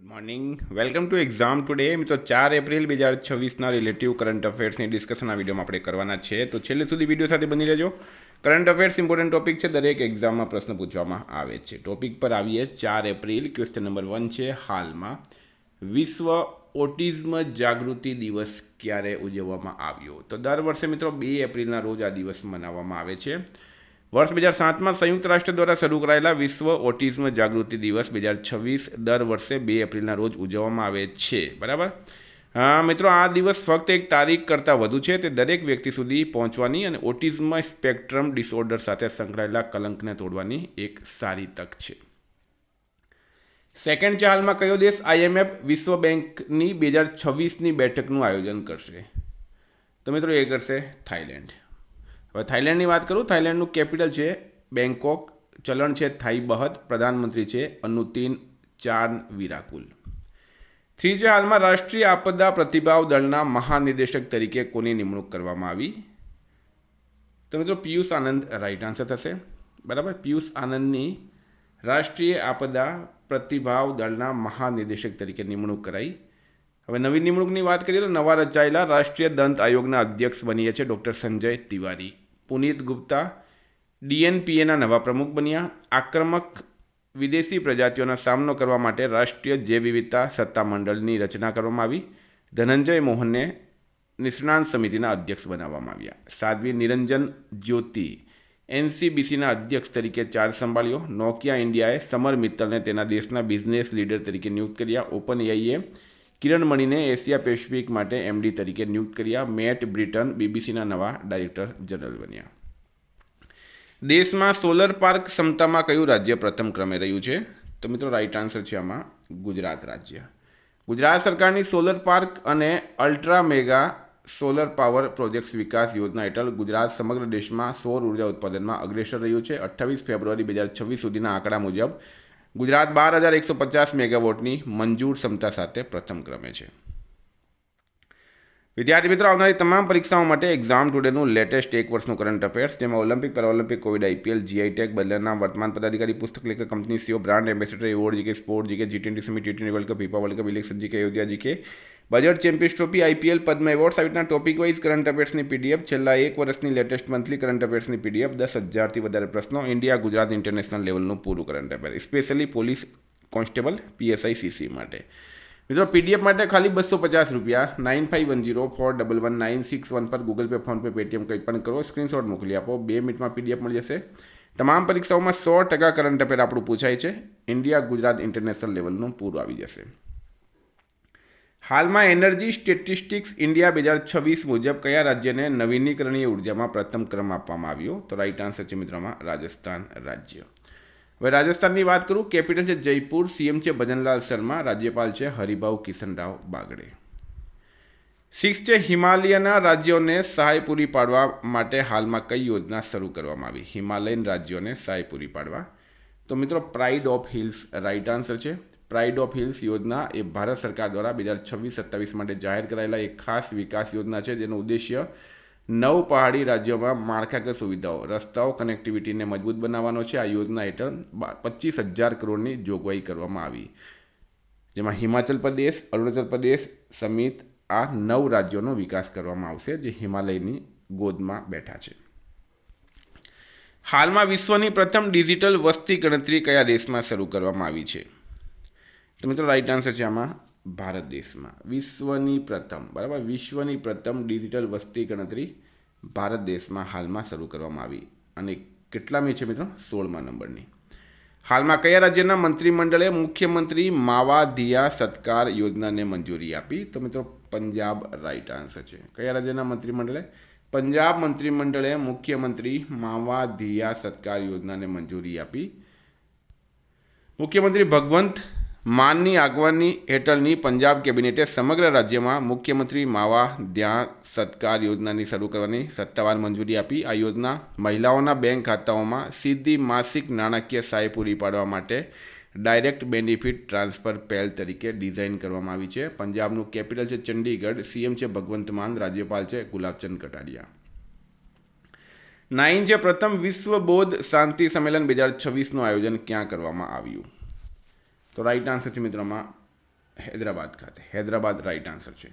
Good morning, welcome to exam today. મિત્રો 4 April 2026ના relative current અફેર્સની discussion આ વિડીયોમાં આપણે કરવાના છે, તો છેલ્લે સુધી વિડીયો સાથે બની રહેજો. કરંટ અફેર્સ ઇમ્પોર્ટન્ટ ટોપિક છે, દરેક એક્ઝામમાં પ્રશ્ન પૂછવામાં આવે છે. ટોપિક પર આવીએ. 4 એપ્રિલ, ક્વેશ્ચન નંબર 1 છે, હાલમાં વિશ્વ ઓટિઝમ જાગૃતિ દિવસ ક્યારે ઉજવવામાં આવ્યો? તો દર વર્ષે મિત્રો 2 એપ્રિલના રોજ આ દિવસ મનાવવામાં આવે છે. વર્ષ 2007માં સંયુક્ત રાષ્ટ્ર દ્વારા શરૂ કરાયેલા વિશ્વ ઓટિઝમ જાગૃતિ દિવસ 2026 દર વર્ષે 2 એપ્રિલના રોજ ઉજવવામાં આવે છે. બરાબર. મિત્રો, આ દિવસ ફક્ત એક તારીખ કરતાં વધુ છે. તે દરેક વ્યક્તિ સુધી પહોંચવાની અને ઓટિઝમ સ્પેક્ટ્રમ ડિસઓર્ડર સાથે સંકળાયેલા કલંકને તોડવાની એક સારી તક છે. સેકન્ડ છે, હાલમાં કયો દેશ IMF વિશ્વ બેંકની 2026ની બેઠકનું આયોજન કરશે? તો મિત્રો, એ કરશે થાઈલેન્ડ. હવે થાઈલેન્ડની વાત કરું. થાઈલેન્ડનું કેપિટલ છે બેંકોક, ચલણ છે થાઈ બહત, પ્રધાનમંત્રી છે અનુતિન ચાનવિરાકુલ. 3 છે, હાલમાં રાષ્ટ્રીય આપદા પ્રતિભાવ દળના મહાનિદેશક તરીકે કોની નિમણૂક કરવામાં આવી? તો મિત્રો, પિયુષ આનંદ રાઈટ આન્સર થશે. બરાબર. પિયુષ આનંદની રાષ્ટ્રીય આપદા પ્રતિભાવ દળના મહાનિદેશક તરીકે નિમણૂક કરાઈ. હવે નવી નિમણૂકની વાત કરીએ તો નવા રચાયેલા રાષ્ટ્રીય દંત આયોગના અધ્યક્ષ બન્યા છે ડૉક્ટર સંજય તિવારી. પુનીત ગુપ્તા DNPAના નવા પ્રમુખ બન્યા. આક્રમક વિદેશી પ્રજાતિઓનો સામનો કરવા માટે રાષ્ટ્રીય જૈવ વિવિધતા સત્તામંડળની રચના કરવામાં આવી. ધનંજય મોહનને નિષ્ણાંત સમિતિના અધ્યક્ષ બનાવવામાં આવ્યા. સાધ્વી નિરંજન જ્યોતિ NCBCના અધ્યક્ષ તરીકે ચાર્જ સંભાળ્યો. નોકિયા ઇન્ડિયાએ સમર મિત્તલને તેના દેશના બિઝનેસ લીડર તરીકે નિયુક્ત કર્યા. OpenAIએ કિરણ મણીને એશિયા પેસિફિક માટે MD તરીકે નિયુક્ત કર્યા. મેટ બ્રિટન BBCના નવા ડાયરેક્ટર જનરલ બન્યા. દેશમાં સોલર પાર્ક ક્ષમતામાં કયું રાજ્ય પ્રથમ ક્રમે રહ્યું છે? તો મિત્રો, રાઈટ આન્સર છે આમાં ગુજરાત રાજ્ય. ગુજરાત સરકારની સોલર પાર્ક અને ultra mega solar power projects વિકાસ યોજના હેઠળ ગુજરાત સમગ્ર દેશમાં સૌર ઉર્જા ઉત્પાદનમાં અગ્રેસર રહ્યું છે. 28 ફેબ્રુઆરી 2026 સુધીના આંકડા મુજબ ગુજરાત 12,150 મેગાવોટની મંજૂર ક્ષમતા સાથે પ્રથમ ક્રમે છે. વિદ્યાર્થી મિત્રો, આવનારી તમામ પરીક્ષાઓ માટે એક્ઝામ ટુડેનું લેટેસ્ટ એક વર્ષનું કરંટ અફેર્સ, જેમાં Olympic, Paralympic, COVID, IPL, GI tag, બદલાના વર્તમાન પદાધિકારી, પુસ્તક લેખક, company CEO, brand ambassador, award GK, sport GK, G20 summit, T20 world cup, FIFA world cup, election GK, Ayodhya GK, budget, champions trophy, IPL, Padma awards, આવી રીતના topic wise current અફેર્સની PDF, છેલ્લા એક વર્ષની લેટેસ્ટ મંથલી કરંટ અફેર્સની PDF, 10,000થી વધારે પ્રશ્નો, ઇન્ડિયા, ગુજરાત, ઇન્ટરનેશનલ લેવલનું પૂરું current affair, specially police constable, PSI, CC માટે. મિત્રો, PDF માટે ખાલી 250 રૂપિયા 9510411961 પર ગૂગલ પે, ફોનપે, પેટીએમ કંઈ પણ કરો, સ્ક્રીનશોટ મોકલી આપો. 2 મિનિટમાં PDF મળી જશે. તમામ પરીક્ષાઓમાં 100% કરંટ અફેર આપણું પૂછાય છે. ઇન્ડિયા, ગુજરાત, ઇન્ટરનેશનલ લેવલનું પૂરું આવી જશે. હાલમાં એનર્જી સ્ટેટિસ્ટિક્સ ઇન્ડિયા 2026 મુજબ કયા રાજ્યને નવીનીકરણીય ઉર્જામાં પ્રથમ ક્રમ આપવામાં આવ્યો? તો રાઈટ આન્સર છે મિત્રોમાં રાજસ્થાન રાજ્ય. હવે રાજસ્થાનની વાત કરું. કેપિટલ છે જયપુર, CM છે ભજનલાલ શર્મા, રાજ્યપાલ છે હરિભાઉ કિશનરાવ બાગડે. 6 છે, હિમાલયના રાજ્યોને સહાય પૂરી પાડવા માટે હાલમાં કઈ યોજના શરૂ કરવામાં આવી? હિમાલયન રાજ્યોને સહાય પૂરી પાડવા. તો મિત્રો, pride of hills right answer છે. પ્રાઇડ ઓફ હિલ્સ યોજના એ ભારત સરકાર દ્વારા 2026-27 માટે જાહેર કરાયેલા એક ખાસ વિકાસ યોજના છે, જેનો ઉદ્દેશ્ય 9 પહાડી રાજ્યોમાં માળખાકીય સુવિધાઓ, રસ્તાઓ, કનેક્ટિવિટીને મજબૂત બનાવવાનો છે. આ યોજના હેઠળ 25,000 કરોડની જોગવાઈ કરવામાં આવી, જેમાં હિમાચલ પ્રદેશ, અરુણાચલ પ્રદેશ સમિત આ 9 રાજ્યોનો વિકાસ કરવામાં આવશે, જે હિમાલયની ગોદમાં બેઠા છે. હાલમાં વિશ્વની પ્રથમ ડિજિટલ વસ્તી ગણતરી કયા દેશમાં શરૂ કરવામાં આવી છે? તો મિત્રો, રાઈટ આન્સર છે આમાં ભારત દેશમાં. વિશ્વની પ્રથમ, બરાબર, વિશ્વની પ્રથમ ડિજિટલ વસ્તી ગણતરી ભારત દેશમાં હાલમાં શરૂ કરવામાં આવી. અને કેટલામી છે મિત્રો? 16મા નંબરની. હાલમાં કયા રાજ્યના મંત્રીમંડળે મુખ્યમંત્રી માવાધિયા સત્કાર યોજનાને મંજૂરી આપી? તો મિત્રો, પંજાબ રાઈટ આન્સર છે. કયા રાજ્યના મંત્રીમંડળે? પંજાબ મંત્રીમંડળે મુખ્યમંત્રી માવાધિયા સત્કાર યોજનાને મંજૂરી આપી. મુખ્યમંત્રી ભગવંત માનની આગેવાની હેઠળની પંજાબ કેબિનેટે સમગ્ર રાજ્યમાં મુખ્યમંત્રી માવાધ્યા સત્કાર યોજનાની શરૂ કરવાની સત્તાવાર મંજૂરી આપી. આ યોજના મહિલાઓના બેંક ખાતાઓમાં સીધી માસિક નાણાકીય સહાય પૂરી પાડવા માટે ડાયરેક્ટ બેનિફિટ ટ્રાન્સફર પહેલ તરીકે ડિઝાઇન કરવામાં આવી છે. પંજાબનું કેપિટલ છે ચંડીગઢ, CM છે ભગવંત માન, રાજ્યપાલ છે ગુલાબચંદ કટારિયા. 9 છે, પ્રથમ વિશ્વ બૌદ્ધ શાંતિ સંમેલન 2026નું આયોજન ક્યાં કરવામાં આવ્યું? તો રાઈટ આન્સર છે મિત્રોમાં હૈદરાબાદ ખાતે. હૈદરાબાદ રાઈટ આન્સર છે.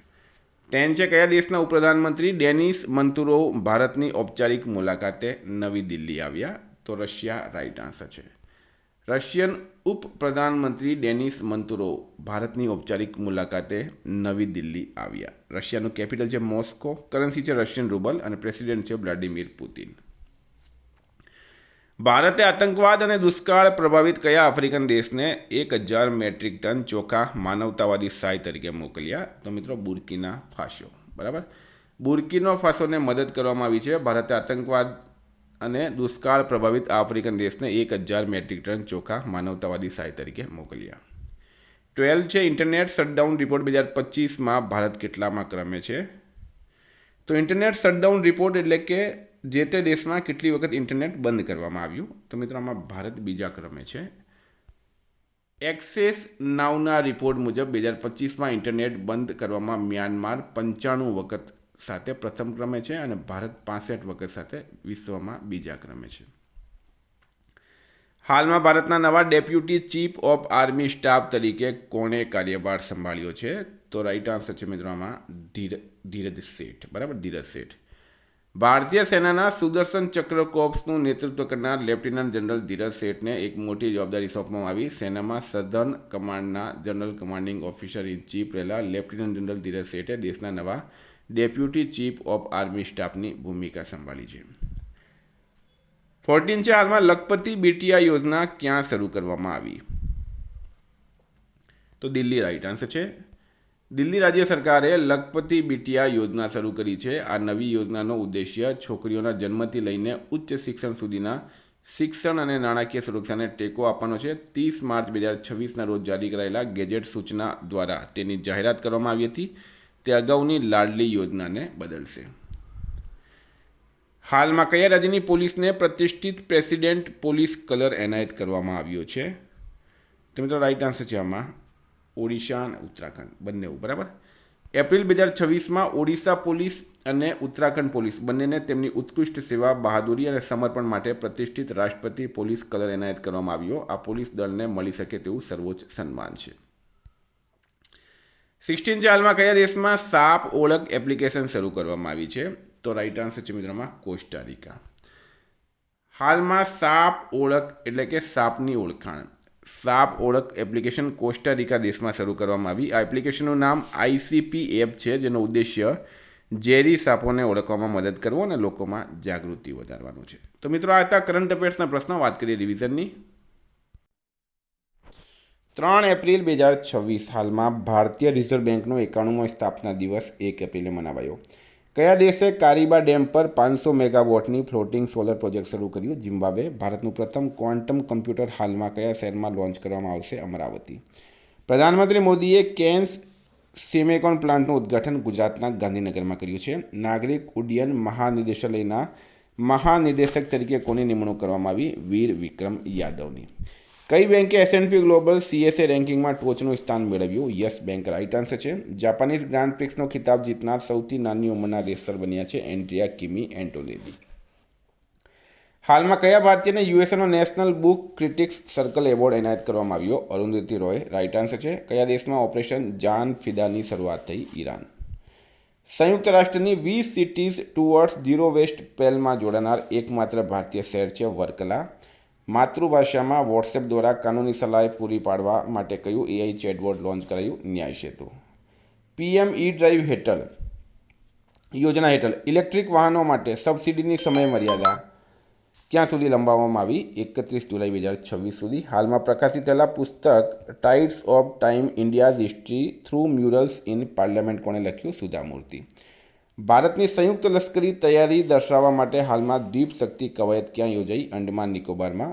10 છે, કયા દેશના ઉપપ્રધાનમંત્રી ડેનિસ મંતુરોવ ભારતની ઔપચારિક મુલાકાતે નવી દિલ્હી આવ્યા? તો રશિયા રાઈટ આન્સર છે. રશિયન ઉપપ્રધાનમંત્રી ડેનિસ મંતુરોવ ભારતની ઔપચારિક મુલાકાતે નવી દિલ્હી આવ્યા. રશિયાનું કેપિટલ છે મોસ્કો, કરન્સી છે રશિયન રૂબલ અને પ્રેસિડેન્ટ છે વ્લાડિમીર પુતિન. ભારતે આતંકવાદ અને દુષ્કાળ પ્રભાવિત કયા આફ્રિકન દેશને 1000 મેટ્રિક ટન ચોખા માનવતાવાદી સહાય તરીકે મોકલ્યા? તો મિત્રો બુર્કિના ફાસો. બરાબર, બુર્કિનો ફાસોને મદદ કરવામાં આવી છે. ભારતે આતંકવાદ અને દુષ્કાળ પ્રભાવિત આફ્રિકન દેશને 1000 મેટ્રિક ટન ચોખા માનવતાવાદી સહાય તરીકે મોકલ્યા. 12 છે, ઇન્ટરનેટ શટડાઉન રિપોર્ટ 2025માં ભારત કેટલામાં ક્રમે છે? તો ઇન્ટરનેટ શટડાઉન રિપોર્ટ એટલે કે જે તે દેશમાં કેટલી વખત ઇન્ટરનેટ બંધ કરવામાં આવ્યું. તો મિત્રો આમાં ભારત બીજા ક્રમે છે. એક્સેસ નાવના રિપોર્ટ મુજબ 2025માં ઇન્ટરનેટ બંધ કરવામાં મ્યાનમાર 95 વખત સાથે પ્રથમ ક્રમે છે અને ભારત 65 વખત સાથે વિશ્વમાં બીજા ક્રમે છે. હાલમાં ભારતના નવા deputy chief of army staff તરીકે કોણે કાર્યભાર સંભાળ્યો છે? તો રાઈટ આન્સર છે મિત્રો આમાં ધીરજ શેઠ. બરાબર, ધીરજ શેઠ. ભારતીય સેનાના સુદર્શન ચક્ર કોર્પ્સનું નેતૃત્વ કરનાર લેફ્ટિનન્ટ જનરલ ધીરજ શેઠને એક મોટી જવાબદારી સોંપવામાં આવી. સેનામાં સધર્ન કમાન્ડના general commanding officer in chief રહેલા લેફ્ટિનન્ટ જનરલ ધીરજ શેઠે દેશના નવા ડેપ્યુટી ચીફ ઓફ આર્મી સ્ટાફની ભૂમિકા સંભાળી છે. 14 છે, હાલમાં લખપતિ બીટીઆઈ યોજના ક્યાં શરૂ કરવામાં આવી? તો દિલ્હી રાઈટ આન્સર છે. દિલ્હી રાજ્ય સરકારે લખપતિ બીટીઆઈ યોજના શરૂ કરી છે. આ નવી યોજનાનો ઉદ્દેશ્ય છોકરીઓના જન્મથી લઈને ઉચ્ચ શિક્ષણ સુધીના શિક્ષણ અને નાણાકીય સુરક્ષાને ટેકો આપવાનો છે. 30 માર્ચ 2026ના રોજ જારી કરાયેલા ગેજેટ સૂચના દ્વારા તેની જાહેરાત કરવામાં આવી હતી. તે અગાઉની લાડલી યોજનાને બદલશે. હાલમાં કયા રાજ્યની પોલીસને પ્રતિષ્ઠિત પ્રેસિડેન્ટ પોલીસ કલર એનાયત કરવામાં આવ્યો છે? તો મિત્રો રાઈટ આન્સર છે આમાં ઓડિશા અને ઉત્તરાખંડ બંને. બરાબર, એપ્રિલ 2026માં ઓડિશા પોલીસ અને ઉત્તરાખંડ પોલીસ બંનેને તેમની ઉત્કૃષ્ટ સેવા, બહાદુરી અને સમર્પણ માટે પ્રતિષ્ઠિત રાષ્ટ્રપતિ પોલીસ કલર એનાયત કરવામાં આવ્યો. આ પોલીસ દળને મળી શકે તેવું સર્વોચ્ચ સન્માન છે. 16 છે, હાલમાં કયા દેશમાં સાપ ઓળખ એપ્લિકેશન શરૂ કરવામાં આવી છે? તો રાઈટ આન્સર છે મિત્રોમાં કોસ્ટારિકા. હાલમાં સાપ ઓળખ એટલે કે સાપની ઓળખાણ, સાપ ઓળખ એપ્લિકેશન કોસ્ટારિકા દેશમાં શરૂ કરવામાં આવી. આ એપ્લિકેશનનું નામ આઈસીપી એપ છે, જેનો ઉદ્દેશ્ય ઝેરી સાપોને ઓળખવામાં મદદ કરવો અને લોકોમાં જાગૃતિ વધારવાનું છે. તો મિત્રો આ હતા કરંટ અફેર્સના પ્રશ્નો. વાત કરીએ રિવિઝનની. 3 એપ્રિલ 2026 હાલમાં ભારતીય રિઝર્વ બેંકનો 91મો સ્થાપના દિવસ 1 એપ્રિલે મનાવાયો. કયા દેશે કારીબા ડેમ પર 500 મેગાવોટની ફ્લોટિંગ સોલર પ્રોજેક્ટ શરૂ કર્યું? ઝિમ્બાબ્વે. ભારતનું પ્રથમ ક્વોન્ટમ કમ્પ્યુટર હાલમાં કયા શહેરમાં લોન્ચ કરવામાં આવશે? અમરાવતી. પ્રધાનમંત્રી મોદીએ કેન્સ સિમેકોન પ્લાન્ટનું ઉદ્ઘાટન ગુજરાતના ગાંધીનગરમાં કર્યું છે. નાગરિક ઉડ્ડયન મહાનિદેશાલયના મહાનિદેશક તરીકે કોની નિમણૂક કરવામાં આવી? વીર વિક્રમ યાદવની. કઈ બેંકે S&P ગ્લોબલ CSA રેન્કિંગમાં ટોચનું સ્થાન મેળવ્યું? યસ બેંક રાઈટ આન્સર છે. જાપાનીઝ ગ્રાન્ડ પ્રિક્સનો ખિતાબ જીતનાર સૌથી નાની ઉંમરના રેસર બન્યા છે એન્ડ્રિયા કિમી એન્ટોનેલી. હાલમાં કયા ભારતીયને યુએસએનો national book critics circle award એનાયત કરવામાં આવ્યો? અરુંધતી રોય રાઈટ આન્સર છે. કયા દેશમાં ઓપરેશન જાન ફિદાની શરૂઆત થઈ? ઈરાન. સંયુક્ત રાષ્ટ્રની 20 સિટીઝ ટુવર્ડ્સ ઝીરો વેસ્ટ પહેલમાં જોડાનાર એકમાત્ર ભારતીય શહેર છે વર્કલા. માતૃભાષામાં વોટ્સએપ દ્વારા કાનૂની સલાહ પૂરી પાડવા માટે કયું AI ચેટબોટ લોન્ચ કરાયું? ન્યાય સેતુ. PM E-ડ્રાઈવ હેઠળ યોજના હેઠળ ઇલેક્ટ્રિક વાહનો માટે સબસિડીની સમય મર્યાદા ક્યાં સુધી લંબાવવામાં આવી? 31 જુલાઈ 2026 સુધી. હાલમાં પ્રકાશિત થયેલા પુસ્તક tides of time India's history through murals in parliament કોણે લખ્યું? સુધા મૂર્તિ. ભારતની સંયુક્ત લશ્કરી તૈયારી દર્શાવવા માટે હાલમાં દ્વીપ શક્તિ કવાયત ક્યાં યોજાઈ? અંડમાન નિકોબારમાં.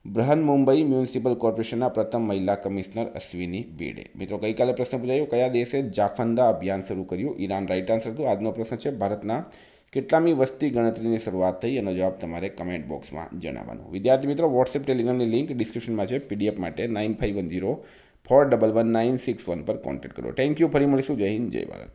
બૃહન મુંબઈ મ્યુનિસિપલ કોર્પોરેશનના પ્રથમ મહિલા કમિશનર અશ્વિની બેડે. મિત્રો ગઈકાલે પ્રશ્ન પૂછાયો, કયા દેશે જાફંદા અભિયાન શરૂ કર્યું? ઈરાન રાઈટ આન્સર હતું. આજનો પ્રશ્ન છે, ભારતના કેટલામી વસ્તી ગણતરીની શરૂઆત થઈ? એનો જવાબ તમારે કમેન્ટ બોક્સમાં જણાવવાનો. વિદ્યાર્થી મિત્રો વોટ્સએપ ટેલિગ્રામની લિંક ડિસ્ક્રિપ્શનમાં છે. PDF માટે 9510411961 પર કોન્ટેક્ટ કરો. Thank you. ફરી મળીશું. જય હિન્દ, જય ભારત.